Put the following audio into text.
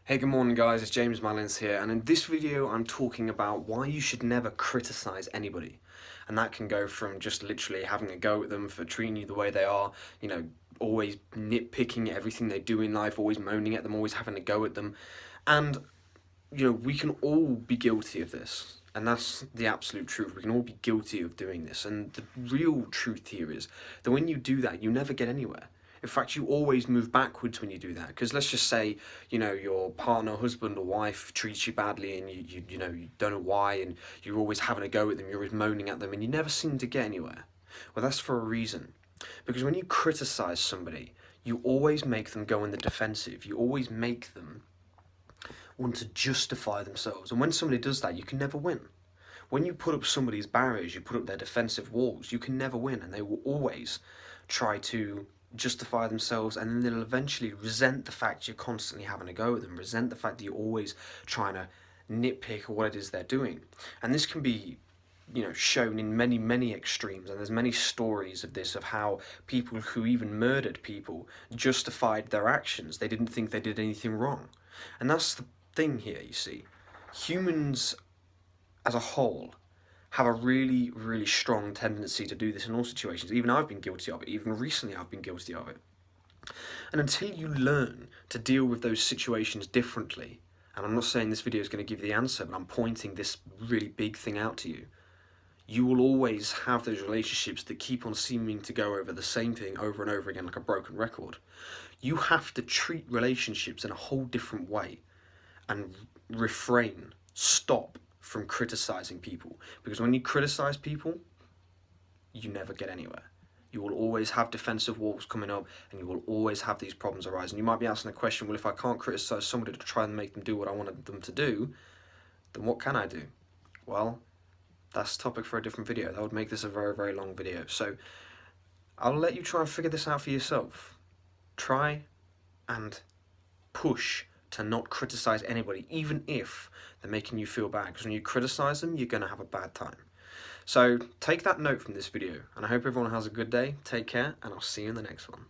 Hey, good morning guys, it's James Malins here, and in this video I'm talking about why you should never criticise anybody. And that can go from just literally having a go at them for treating you the way they are, always nitpicking at everything they do in life, always moaning at them, always having a go at them. And, we can all be guilty of this. And that's the absolute truth. We can all be guilty of doing this. And the real truth here is that when you do that, you never get anywhere. In fact, you always move backwards when you do that. Because let's just say, your partner, husband or wife treats you badly and you don't know why, and you're always having a go at them, you're always moaning at them, and you never seem to get anywhere. Well, that's for a reason. Because when you criticize somebody, you always make them go in the defensive. You always make them want to justify themselves. And when somebody does that, you can never win. When you put up somebody's barriers, you put up their defensive walls, you can never win, and they will always try to justify themselves, and then they'll eventually resent the fact you're constantly having a go at them, resent the fact that you're always trying to nitpick at what it is they're doing. And this can be shown in many extremes, and there's many stories of this, of how people who even murdered people justified their actions. They didn't think they did anything wrong. And that's the thing here, you see. Humans as a whole have a really strong tendency to do this in all situations. Even I've been guilty of it. Even recently I've been guilty of it. And until you learn to deal with those situations differently, and I'm not saying this video is going to give you the answer, but I'm pointing this really big thing out to you, you will always have those relationships that keep on seeming to go over the same thing over and over again like a broken record. You have to treat relationships in a whole different way and refrain, stop from criticizing people, because when you criticize people, you never get anywhere. You will always have defensive walls coming up, and you will always have these problems arise. And you might be asking the question, well, if I can't criticize somebody to try and make them do what I wanted them to do, then what can I do? Well, that's a topic for a different video. That would make this a very long video. So I'll let you try and figure this out for yourself. Try and push to not criticize anybody, even if they're making you feel bad, because when you criticize them, you're going to have a bad time. So take that note from this video, and I hope everyone has a good day. Take care, and I'll see you in the next one.